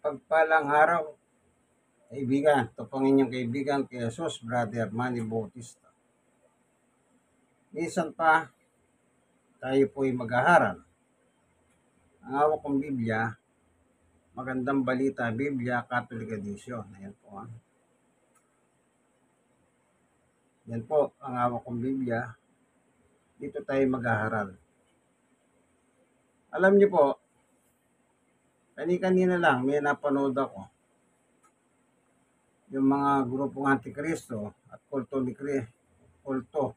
Mapagpalang araw, kaibigan. Ito pong inyong kaibigan kay Jesus, Brother Manny Bautista. Minsan pa, tayo po'y mag-aaral. Ang hawak kong Biblia, Magandang Balita, Biblia, Catholic Edition. Ayan po. Yan po, ang hawak kong Biblia. Dito tayo mag-aaral. Alam niyo po, kanina lang, may napanood ako. Yung mga grupong Antikristo at kulto ni kulto.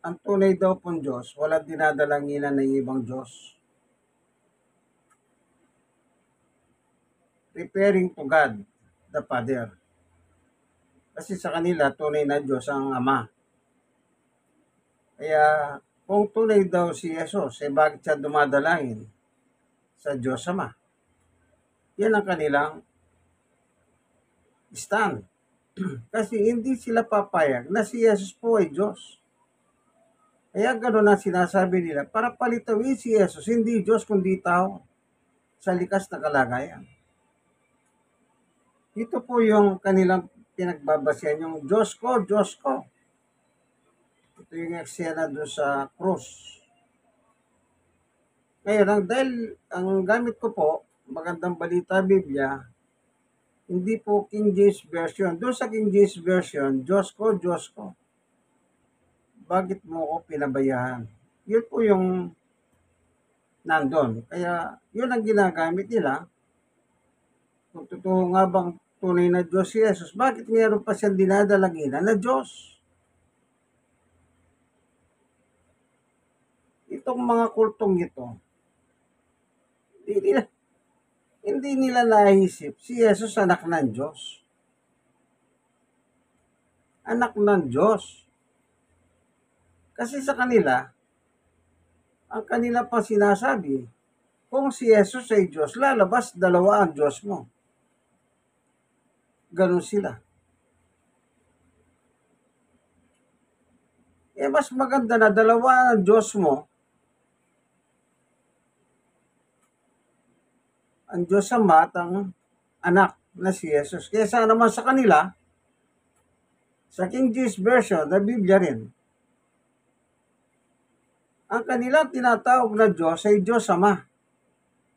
Ang tunay daw pong Diyos, walang dinadalanginan ng ibang Diyos. Referring to God, the Father. Kasi sa kanila, tunay na Diyos ang Ama. Kaya, kung tunay daw si Jesus, bakit siya dumadalangin sa Diyos Ama? Yan ang kanilang stand. Kasi hindi sila papayag na si Jesus po ay Diyos. Kaya gano'n ang sinasabi nila, para palitawin si Jesus, hindi Diyos kundi tao sa likas na kalagayan. Ito po yung kanilang pinagbabasihan, yung Diyos ko, Diyos ko. Ito yung eksena doon sa cross. Ngayon, dahil ang gamit ko po, Magandang Balita Biblia, hindi po King James Version. Doon sa King James Version, Diyos ko, Diyos ko. Bakit mo ako pinabayaan? Yun po yung nandun. Kaya yun ang ginagamit nila. Kung totoo nga bang tunay na Diyos si Jesus, bakit mayroon pa siyang dinadalaginan na Diyos? Itong mga kultong ito, hindi nila naisip si Jesus anak ng Diyos. Anak ng Diyos. Kasi sa kanila, ang kanila pa sinasabi, kung si Jesus ay Diyos, lalabas dalawa ang Diyos mo. Ganun sila. Mas maganda na dalawa ang Diyos mo, ang Diyos Ama at ang anak na si Jesus. Kesa naman sa kanila, sa King James Version, na Biblia rin, ang kanila tinatawag na Diyos ay Diyos Ama.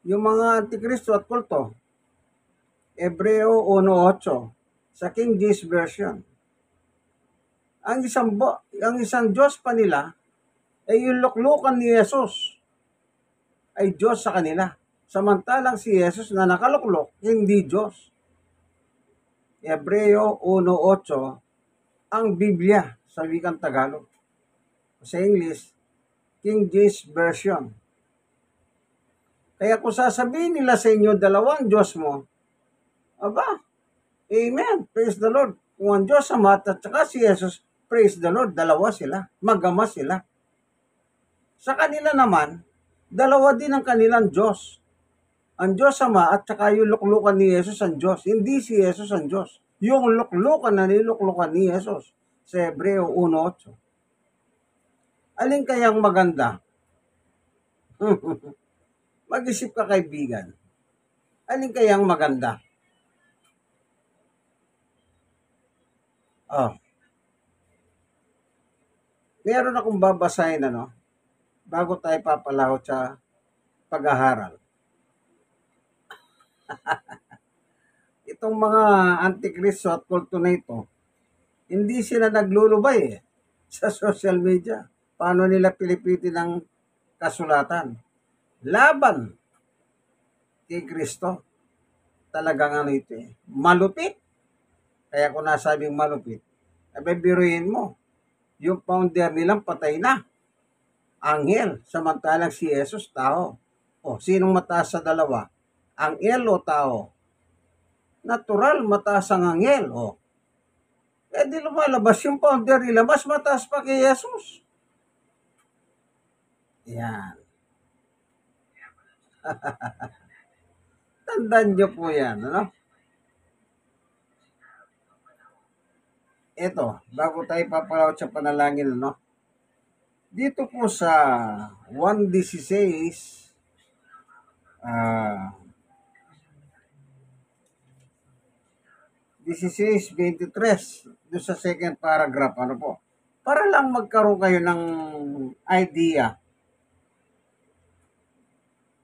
Yung mga Antikristo at kulto, Hebreo 1:8, sa King James Version. Ang isang Diyos pa nila ay yung luklukan ni Jesus ay Diyos sa kanila. Samantalang si Jesus na nakaluklok, hindi Diyos. Hebreo 1:8, ang Biblia sa wikang Tagalog. Sa English, King James Version. Kaya kung sasabihin nila sa inyo, dalawang Diyos mo, aba, amen, praise the Lord. Kung ang Diyos Ama at saka si Jesus, praise the Lord, dalawa sila, magama sila. Sa kanila naman, dalawa din ang kanilang Diyos. Ang Diyos Ama at saka yung luklukan ni Jesus ang Diyos. Hindi si Jesus ang Diyos. Yung luklukan na niluklukan ni Jesus sa Hebreo 1:8. Alin kayang maganda? Mag-isip ka, kaibigan. Alin kayang maganda? Meron akong babasahin bago tayo papalahot sa pag-aaral. Itong mga Antikristo at kulto na ito, hindi sila naglulubay sa social media. Paano nila pilipitin ang kasulatan? Laban kay Kristo. Talagang ito malupit. Kaya kung nasabing malupit, biruin mo, yung founder nilang patay na. Anghel, samantalang si Jesus, tao. Sinong mataas sa dalawa? Anghel o tao? Natural, mataas ang anghel. Di lumalabas yung founder nila, mas mataas pa kay Jesus. Yan. Tandaan nyo po yan, Ito, bago tayo papalawat sa panalangin, dito po sa 1:16, Ah, 16:23 doon sa second paragraph, ano po? Para lang magkaroon kayo ng idea.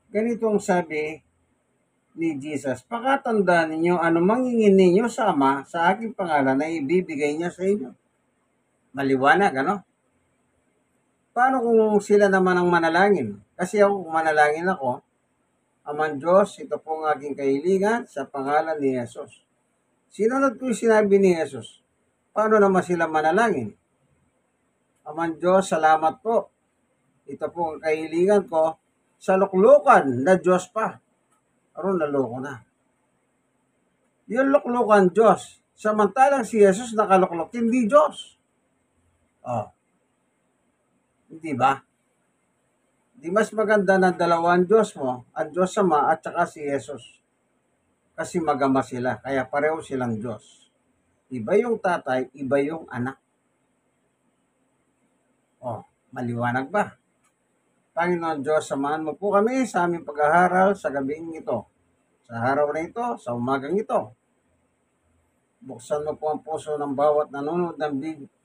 Ganito ang sabi ni Jesus, pakatandaan ninyo ano mangingin ninyo sa Ama sa aking pangalan na ibibigay niya sa inyo. Maliwanag, ano? Paano kung sila naman ang manalangin? Kasi ako, kung manalangin ako, Amang Diyos, ito po ang aking kahilingan sa pangalan ni Jesus. Sinunod ko yung sinabi ni Jesus. Paano naman sila manalangin? Amang Diyos, salamat po. Ito po ang kahilingan ko sa luklukan na Diyos pa. Aron naloko na. Yung luklukan Diyos. Samantalang si Jesus nakaluklok, hindi Diyos. Oh, hindi ba? Di mas maganda na dalawang Diyos mo, ang Diyos Ama at saka si Jesus. Kasi magama sila, kaya pareho silang Diyos. Iba yung tatay, iba yung anak. Oh, maliwanag ba? Panginoon Diyos, samahan mo po kami sa aming pag-aaral sa gabing ito. Sa araw na ito, sa umagang ito. Buksan mo po ang puso ng bawat nanonood ng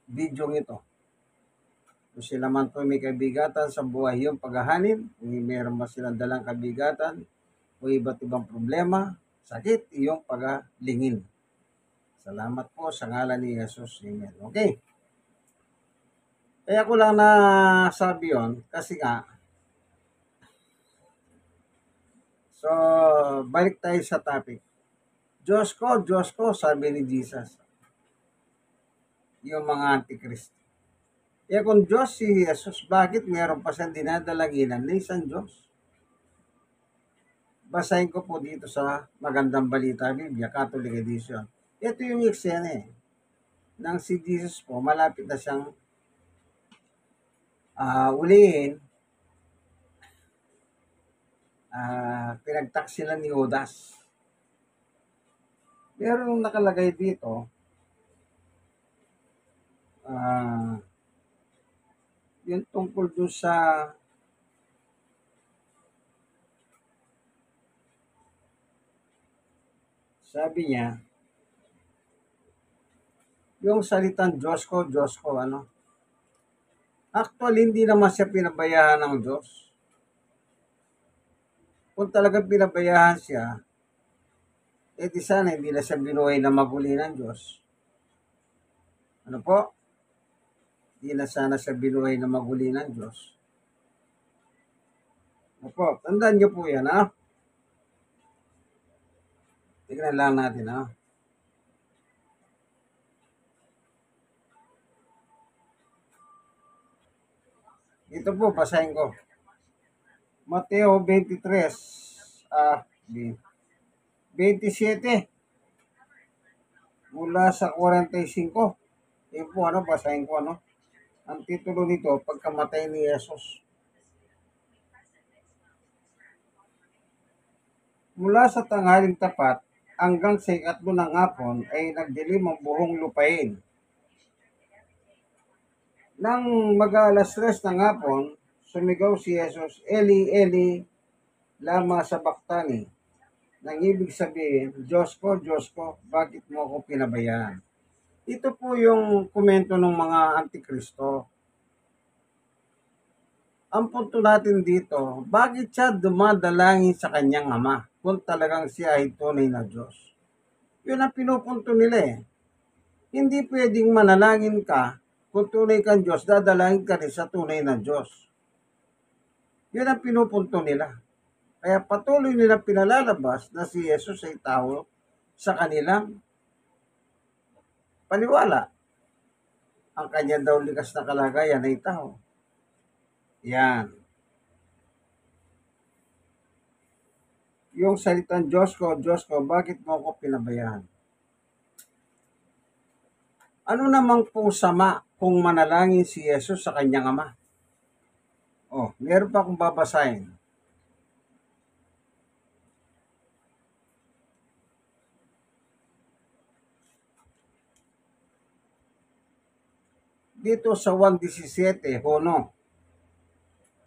video ito. Kung sila man po may kabigatan sa buhay yung paghahanin, kung meron ba silang dalang kabigatan, o iba't ibang problema, sakit, iyong pagalingin. Salamat po sa ngalan ni Jesus. Amen. Okay. Kaya ko lang nasabi yun kasi nga, so, balik tayo sa topic. Diyos ko, sabi ni Jesus. Yung mga antikrist. Kaya kung Diyos si Jesus, bakit meron pa siyang dinadalaginan na isang Diyos? Basahin ko po dito sa Magandang Balita Biblia, Catholic Edition. Ito yung eksena nang si Jesus po, malapit na siyang ulihin, pinagtaksilan ni Judas. Meron nakalagay dito, yung tungkol dun sa sabi niya, yung salitang Diyos ko, ano? Actually, hindi naman siya pinabayaan ng Diyos. Kung talagang pinabayaan siya, di sana hindi na siya binuhay na maguli ng Diyos. Ano po? Hindi na sana siya binuhay na maguli ng Diyos. Ano po? Tandaan niyo po yan, ha? Tignan lang natin, ha? Ito po, basahin ko. Mateo 23, 27, mula sa 45. Yun po, ano, basahin ko, ano? Ang titulo nito, pagkamatay ni Jesus. Mula sa tanghaling tapat hanggang sa ikatlo ng hapon ay nagdilim ang buong lupain. Nang mag-alas 3 ng hapon, sumigaw si Jesus, Eli, Eli, lama sabachthani. Nang ibig sabihin, Diyos ko, bakit mo ako pinabayaan? Ito po yung komento ng mga antikristo. Ang punto natin dito, bakit siya dumadalangin sa kanyang ama kung talagang siya ay tunay na Diyos? Yun ang pinupunto nila eh. Hindi pwedeng manalangin ka kung tunay kang Diyos, dadalangin ka rin sa tunay na Diyos. Yun ang pinupunto nila. Kaya patuloy nilang pinalalabas na si Jesus ay tao sa kanilang paniwala. Ang kanya daw likas na kalagayan ay tao. Yan. Yung salitang Diyos ko, bakit mo ako pinabayaan? Ano namang pong sama kung manalangin si Jesus sa kanyang ama? Oh, meron pa akong babasahin. Dito sa 1:17, Hono.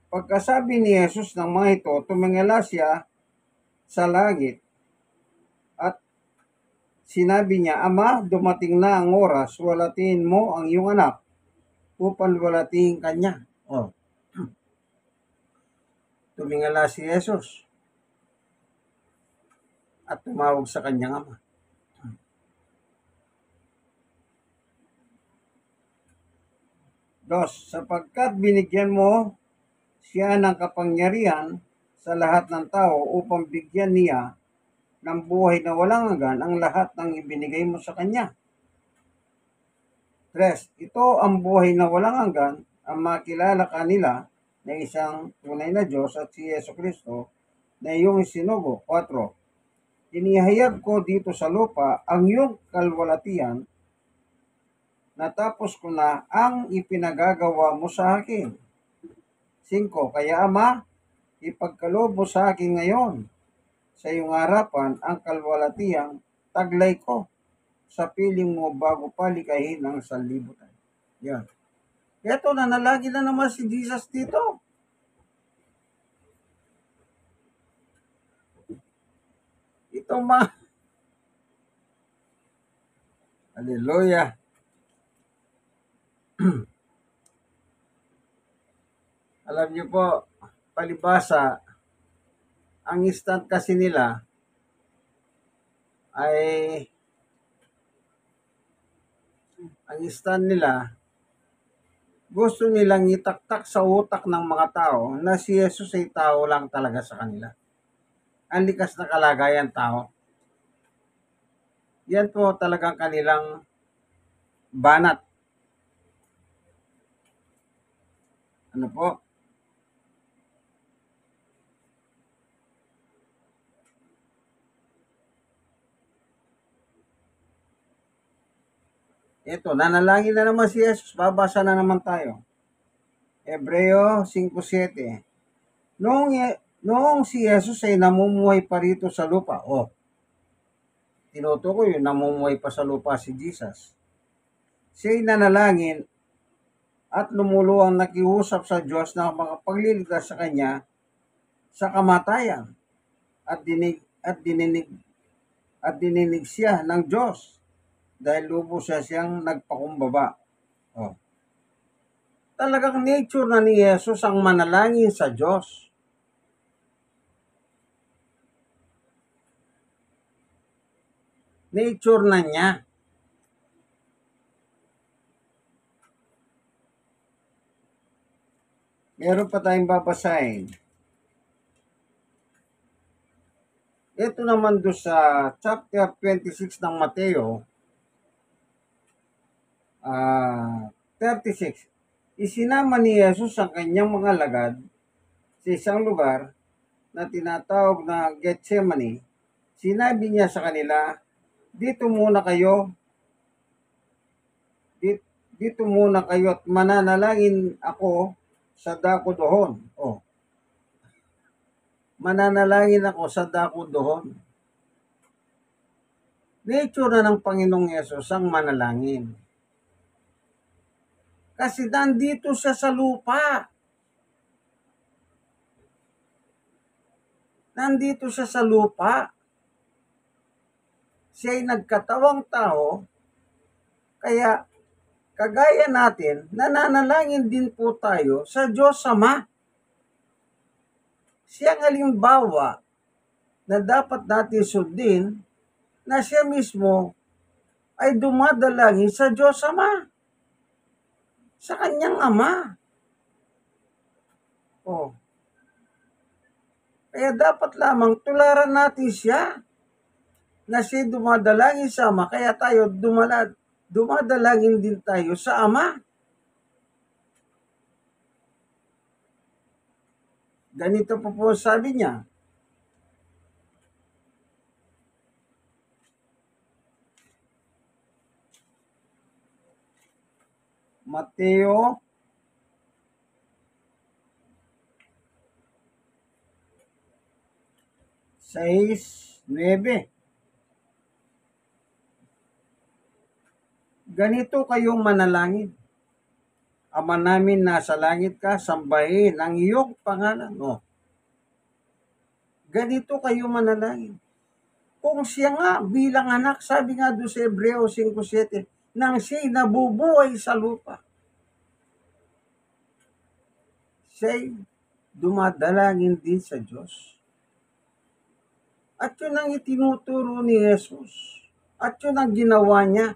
Pagkasabi ni Jesus ng mga ito, tumingala siya sa langit at sinabi niya, Ama, dumating na ang oras, walatin mo ang iyong anak upang walatin kanya. Oh, tumingala si Jesus at tumawag sa kanyang ama. Dos, sapagkat binigyan mo siya ng kapangyarihan sa lahat ng tao upang bigyan niya ng buhay na walang hanggan ang lahat ng ibinigay mo sa kanya. 3. Ito ang buhay na walang hanggan, ang makilala kanila na isang tunay na Diyos at si Yesu Kristo na iyong isinugo. 4. Inihayag ko dito sa lupa ang iyong kalwalatian, natapos ko na ang ipinagagawa mo sa akin. 5. Kaya Ama, ipagkaloob mo sa akin ngayon sa iyong harapan ang kalwalatiang taglay ko sa piling mo bago palikahin ang sanlibutan. Yan. Ito, nanalangin na naman si Jesus dito. Ito Hallelujah. Alam niyo po, palibasa, ang instant kasi nila ay gusto nilang itaktak sa utak ng mga tao na si Jesus ay tao lang talaga sa kanila. Ang likas na kalagayan tao. Yan po talagang kanilang banat. Ano po? Ito, nanalangin na naman si Jesus. Babasa na naman tayo. Hebreo 5:7. Noong si Jesus ay namumuhay pa rito sa lupa. Tinutukoy yun, namumuhay pa sa lupa si Jesus. Siya'y nanalangin at lumuluwang nakiusap sa Diyos na makapagliligtas sa kanya sa kamatayan at dininig siya ng Diyos dahil lubos siyang nagpakumbaba. Talagang nature na ni Jesus ang manalangin sa Diyos. Nature na niya. Meron pa tayong babasahin. Ito naman doon sa chapter 26 ng Mateo, 36. Isinama ni Jesus ang kanyang mga alagad sa isang lugar na tinatawag na Gethsemane. Sinabi niya sa kanila, dito muna kayo at mananalangin ako sa dako doon. Mananalangin ako sa dako doon. Nature na ng Panginoong Yesus ang manalangin. Kasi nandito siya sa lupa. Nandito siya sa lupa. Siya'y nagkatawang tao, kaya kagaya natin, nananalangin din po tayo sa Diyos Ama. Siya ang halimbawa na dapat natin sundin na siya mismo ay dumadalangin sa Diyos Ama. Sa kanyang Ama. Kaya dapat lamang tularan natin siya na siya dumadalangin sa Ama, kaya tayo dumadalangin din tayo sa Ama. Ganito po sabi niya. Mateo 6:9. Ganito kayong manalangin. Ama namin nasa langit ka, sambahin ang iyong pangalan. ganito kayo manalangin. Kung siya nga bilang anak, sabi nga doon sa Hebreo 5:7, nang siya'y nabubuhay sa lupa, siya'y dumadalangin din sa Diyos. At yun ang itinuturo ni Jesus. At yun ang ginawa niya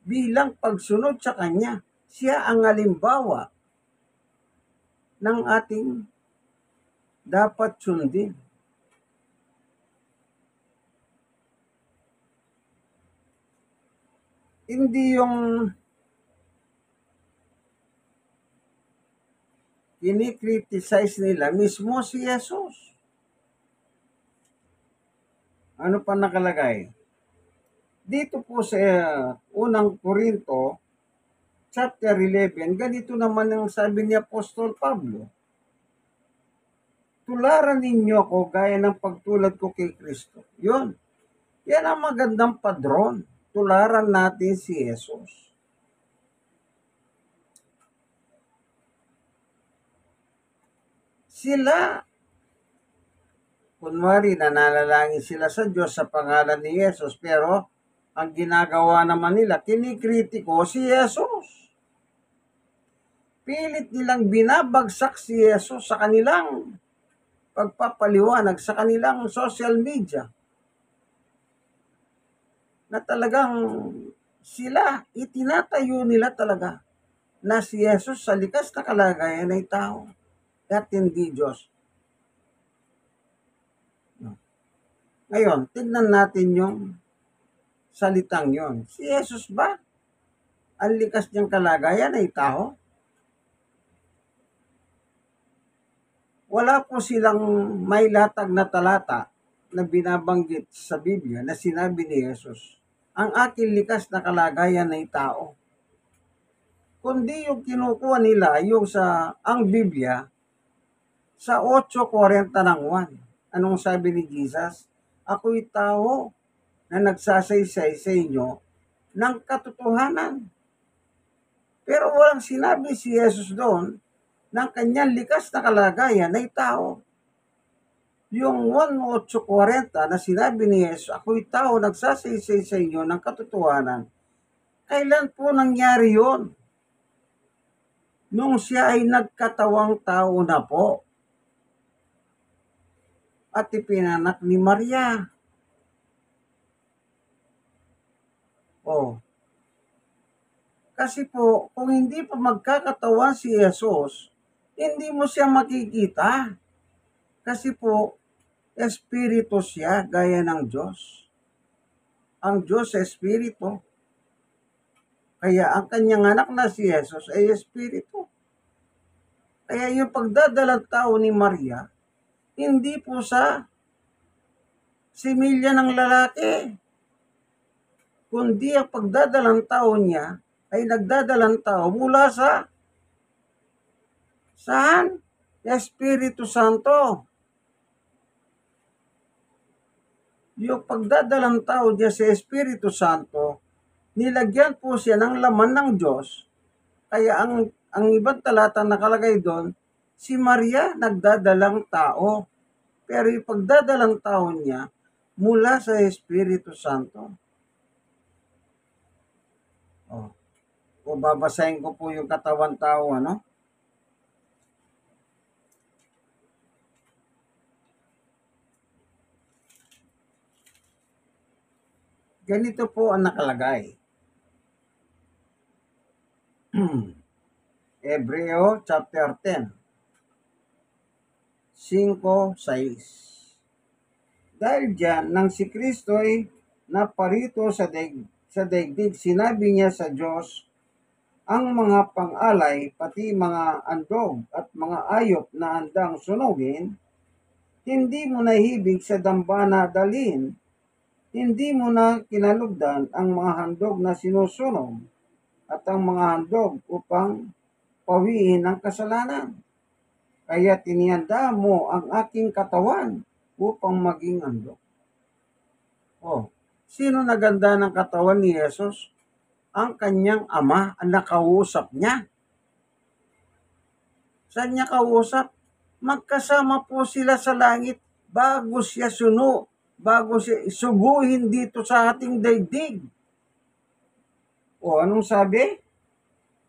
bilang pagsunod sa Kanya. Siya ang halimbawa ng ating dapat sundin. Hindi yung kinikriticize nila mismo si Jesus. Ano pa nakalagay? Dito po sa unang Korinto, chapter 11, ganito naman ang sabi ni Apostol Pablo. Tularan ninyo ako gaya ng pagtulad ko kay Kristo. Yun. Yan ang magandang padron. Tularan natin si Jesus. Sila, kunwari, nananalangin sila sa Diyos sa pangalan ni Jesus, pero ang ginagawa naman nila, kinikritiko si Jesus. Pilit nilang binabagsak si Jesus sa kanilang pagpapaliwanag, sa kanilang social media, na talagang sila, itinatayo nila talaga na si Jesus sa likas na kalagayan ay tao at hindi Diyos. Ngayon, tignan natin yung salitang yon. Si Jesus ba, ang likas niyang kalagayan ay tao? Wala po silang may latag na talata na binabanggit sa Biblia na sinabi ni Jesus, ang aking likas na kalagayan ay tao. Kundi yung kinukuha nila, yung ang Biblia, sa 8:40 ng 1. Anong sabi ni Jesus? Ako'y tao na nagsasaysay sa inyo ng katotohanan. Pero walang sinabi si Jesus doon ng kanyang likas na kalagayan ay tao. Yung 1:40 na sinabi ni Jesus, ako'y tao nagsasaysay sa inyo ng katotohanan. Kailan po nangyari yon? Nung siya ay nagkatawang tao na po at ipinanak ni Maria. Kasi po, kung hindi pa magkakatawan si Jesus, hindi mo siya makikita. Kasi po, espiritu siya gaya ng Diyos. Ang Diyos espiritu. Kaya ang kanyang anak na si Jesus ay espiritu. Kaya yung pagdadalang tao ni Maria, hindi po sa similya ng lalaki, kundi ang pagdadalang tao niya ay nagdadalang tao mula sa saan? Espiritu Santo. Yung pagdadalang tao niya sa Espiritu Santo, nilagyan po siya ng laman ng Diyos. Kaya ang ibang talata nakalagay doon, si Maria nagdadalang tao. Pero yung pagdadalang tao niya mula sa Espiritu Santo. O babasahin ko po yung katawan tao, ano? Ganito po ang nakalagay. Hebreo chapter 10. 5:6. Dahil diyan, nang si Kristo ay naparito sa daigdig, sinabi niya sa Diyos, ang mga pang-alay, pati mga andog at mga ayop na handang sunugin, hindi mo nahibig sa dambana dalhin, hindi mo na kinalugdan ang mga handog na sinusunog at ang mga handog upang pawiin ang kasalanan. Kaya tinihanda mo ang aking katawan upang maging handog. Sino naganda ng katawan ni Jesus? Ang kanyang ama, ang nakausap niya. Saan niya kausap? Magkasama po sila sa langit bago siya suguhin dito sa ating daigdig. O anong sabi?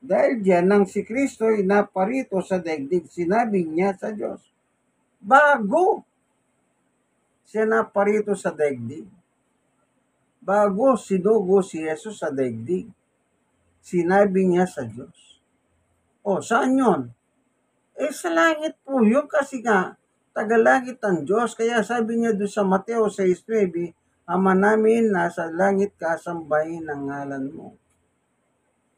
Dahil diyan nang si Kristo ay naparito sa daigdig, sinabi niya sa Diyos, bago siya naparito sa daigdig, bago sinugo si Jesus sa daigdig, sinabi niya sa Diyos. O, saan yun? Sa langit po yun kasi nga, tagalangit ang Diyos. Kaya sabi niya doon sa Mateo 6:9, Ama namin, nasa langit ka, sambahin ang ngalan mo.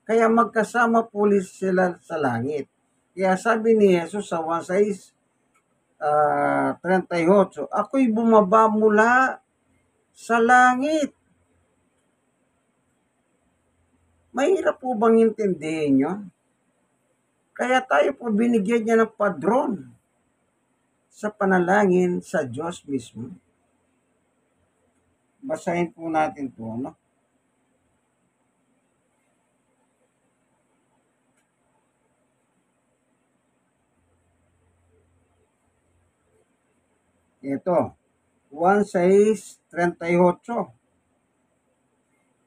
Kaya magkasama po sila sa langit. Kaya sabi ni Jesus sa 1:38, ako'y bumaba mula sa langit. Mahirap po bang intindihin yun? Kaya tayo po binigyan niya ng padron sa panalangin sa Diyos mismo. Basahin po natin po, no? Ito, 1:38.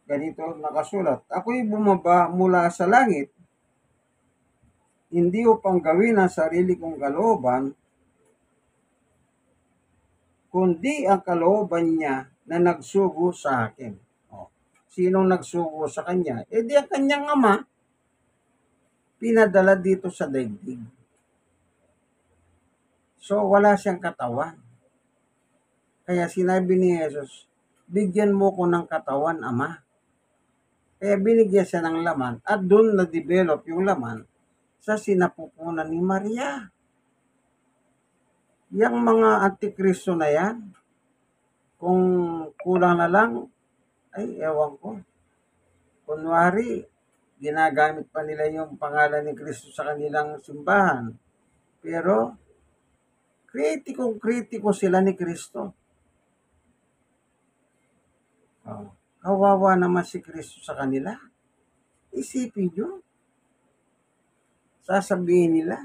Ganito nakasulat, ako'y bumaba mula sa langit, hindi upang gawin ang sarili kong kalooban, kundi ang kalooban niya na nagsugo sa akin. O, sinong nagsugo sa kanya? Di ang kanyang ama, pinadala dito sa daigdig. So, wala siyang katawan. Kaya sinabi ni Jesus, bigyan mo ko ng katawan, Ama. Kaya binigyan siya ng laman at doon na-develop yung laman sa sinapupunan ni Maria. Yang mga antikristo na yan, kung kulang na lang, ay ewan ko. Kunwari, ginagamit pa nila yung pangalan ni Kristo sa kanilang simbahan. Pero, kritiko sila ni Kristo. Kawawa naman si Kristo sa kanila. Isipin nyo. Sasabihin nila,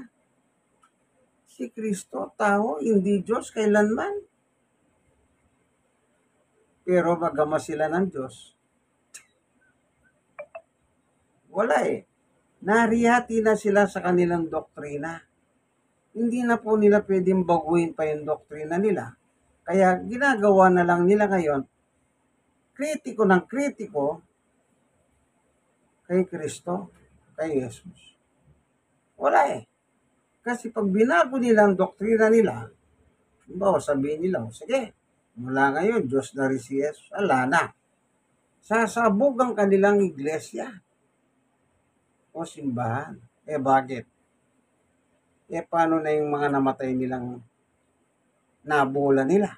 si Kristo, tao, hindi Diyos kailanman. Pero magama sila ng Diyos. Wala Narihati na sila sa kanilang doktrina. Hindi na po nila pwedeng baguhin pa yung doktrina nila. Kaya ginagawa na lang nila ngayon, kritiko ng kritiko kay Kristo, kay Jesus. Wala Kasi pag binago nila ang doktrina nila, sabihin nila, sige, mula ngayon, Diyos na rin si Jesus. Ala na. Sasabog ang kanilang iglesia o simbahan. Bakit? Paano na yung mga namatay nilang nabola nila?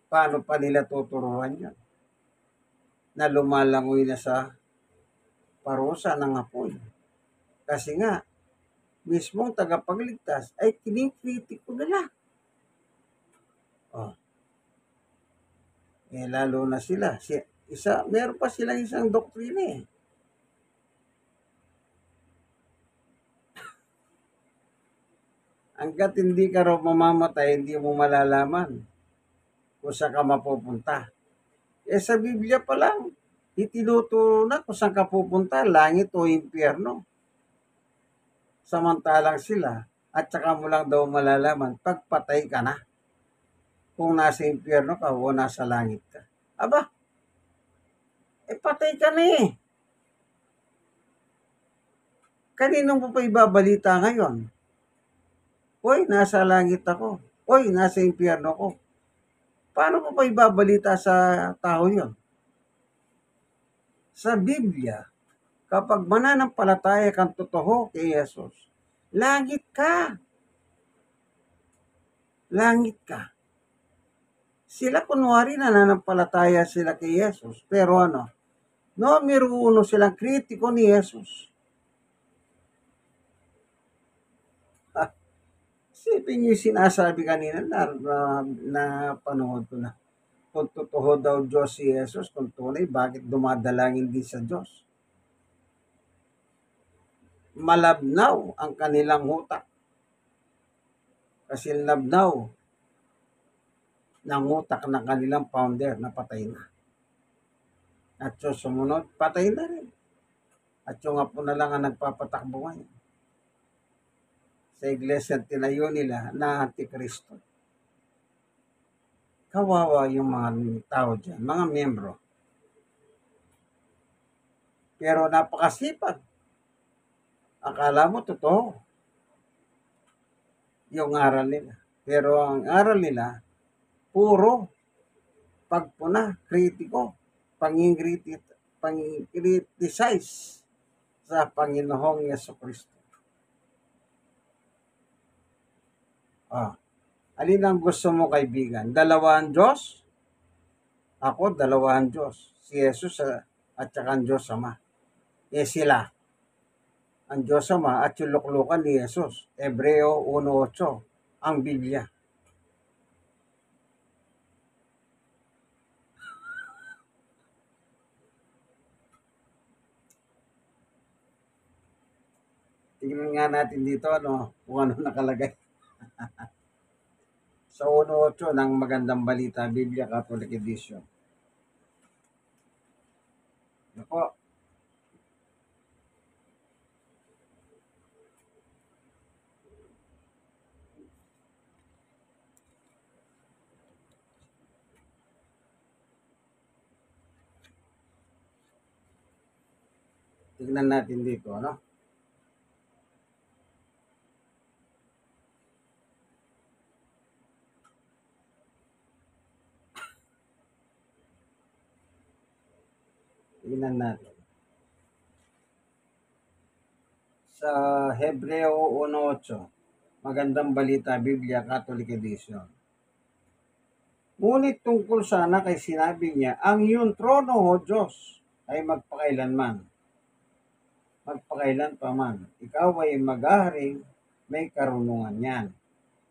Paano pa nila tuturuan yun? Na lumalangoy na sa parusa ng apoy. Kasi nga, mismong tagapagligtas ay kinikritiko nila. Lalo na sila. Meron pa silang isang doktrina Hanggat hindi ka raw mamamatay, hindi mo malalaman kung saan ka mapupunta. Sa Biblia pa lang, itinuturo na kung saan ka pupunta, langit o impyerno. Samantalang sila, at saka mo lang daw malalaman, pagpatay ka na. Kung nasa impyerno ka o nasa langit ka. Aba, patay ka na Kanino mo pa ibabalita ngayon? Hoy, nasa langit ako. Hoy, nasa impyerno ko. Paano mo pa ibabalita sa tao yon? Sa Biblia, kapag mananampalataya kang totoo kay Jesus, langit ka. Langit ka. Sila kunwari nananampalataya sila kay Jesus, pero numero 1 silang kritiko ni Jesus. Sipin niyo yung sinasabi kanina na panood ko na. Kung totoo daw Diyos si Jesus, kung tunay, bakit dumadalangin din sa Diyos? Malabnaw ang kanilang utak. Kasi labnaw ng utak ng kanilang founder na patay na. At so sumunod, patay na rin. At yung apo na lang ang nagpapatakbo ngayon sa iglesia tinayo nila na Antikristo. Kawawa yung mga tao dyan, mga miyembro. Pero napakasipag. Akala mo totoo yung aral nila. Pero ang aral nila, puro pagpuna, kritiko, pang-criticize sa Panginoong Yesukristo. Alin ang gusto mo, kaibigan? Dalawang Diyos? Ako, dalawang Diyos. Si Jesus at saka ang Diyos Ama. Sila, ang Diyos Ama at yung luklukan ni Jesus. Hebreo 1:8, ang Biblia. Tingnan nga natin dito kung ano nakalagay. Sa 1:8 ng Magandang Balita, Biblia Catholic Edition. Ako, tingnan natin dito, Tingnan natin. Sa Hebreo 1:8, Magandang Balita, Biblia Catholic Edition. Ngunit tungkol sana kay sinabi niya, ang iyong trono, O Diyos, ay magpakailanman. Magpakailan pa man. Ikaw ay mag-aharing may karunungan yan.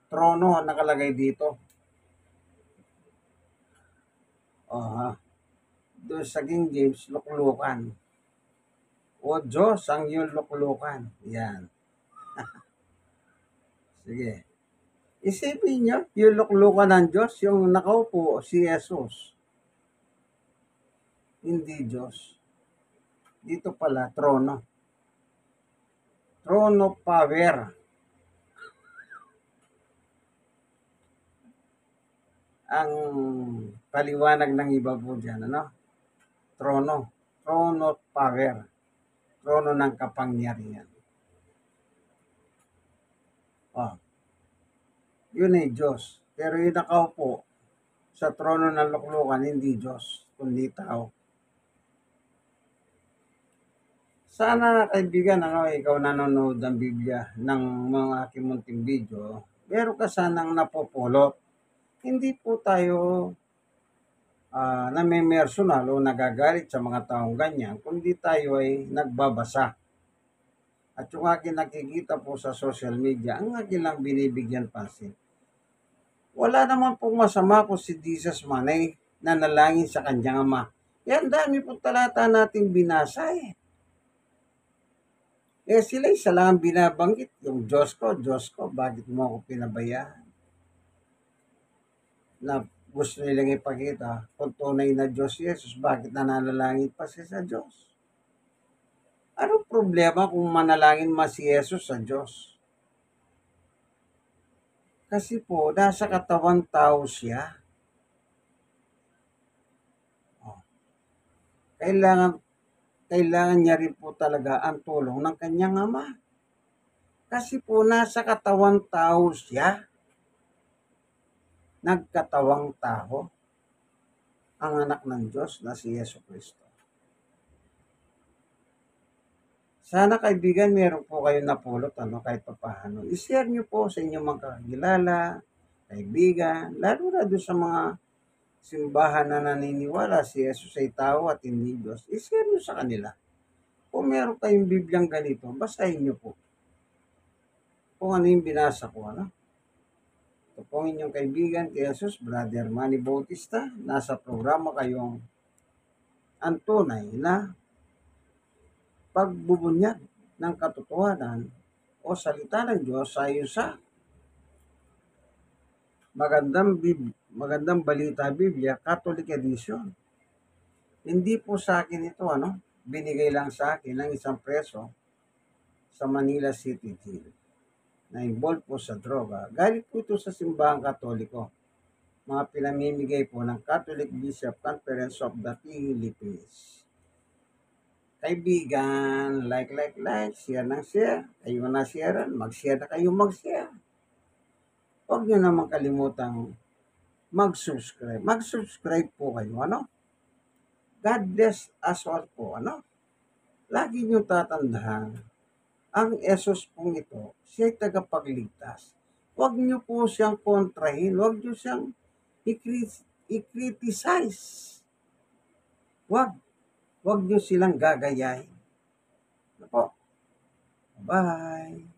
Trono ang nakalagay dito. Doon sa King James, luklukan. O Diyos, ang iyong luklukan. Yan. Sige. Isipin niyo, yung luklukan ng Diyos, yung nakaupo, si Jesus. Hindi Diyos. Dito pala, trono. Trono power. Ang paliwanag ng iba po dyan, Trono. Trono power. Trono ng kapangyarihan. Yun ay Diyos. Pero yung nakaupo sa trono ng luklukan, hindi Diyos, kundi tao. Sana, kaibigan, ikaw nanonood ng Biblia ng mga aking munting video, meron ka sanang napupulot. Hindi po tayo namimersonal o nagagalit sa mga taong ganyan, kundi tayo ay nagbabasa. At yung aking nakikita po sa social media, ang aking lang binibigyan pansin. Wala naman pong masama kung si Jesus man ay nanalangin sa kanyang ama. Yan, dami po talata nating binasa sila isa lang ang binabanggit, yung Diyos ko, bakit mo ako pinabayaan? Na gusto nilang ipakita, kung tunay na Diyos si Jesus, bakit nananalangin pa siya sa Diyos? Anong problema kung manalangin man si Jesus sa Diyos? Kasi po, nasa katawan tao siya. Kailangan niya rin po talaga ang tulong ng kanyang ama. Kasi po, nasa katawan tao siya. Nagkatawang tao ang anak ng Diyos na si Yesukristo. Sana, kaibigan, meron po kayong napulot kahit paano. I-share nyo po sa inyong mga kakilala, kaibigan, lalo na doon sa mga simbahan na naniniwala si Jesus ay tao at hindi Diyos. I-share nyo sa kanila. Kung meron kayong Bibliang ganito, basahin nyo po. Kung ano yung binasa ko, Ito po ang inyong kaibigan kay Jesus, Brother Manny Bautista. Nasa programa kayong ang tunay na pagbubunyag ng katotohanan o salita ng Diyos ayon sa magandang balita Biblia, Catholic edition. Hindi po sa akin ito, binigay lang sa akin ng isang preso sa Manila City Jail na involved po sa droga. Galing po ito sa simbahang Katoliko. Mga pinamimigay po ng Catholic Bishop Conference of the Philippines. Kaibigan, like, share ng share. Kayo na share, mag-share na kayo mag-share. Huwag nyo naman kalimutang mag-subscribe. Mag-subscribe po kayo, God bless us all po, Lagi nyo tatandaan, ang Jesus pong ito, siya'y tagapagligtas. Huwag nyo po siyang kontrahin, huwag nyo siyang i-criticize. Huwag nyo silang gagayahin. Bye.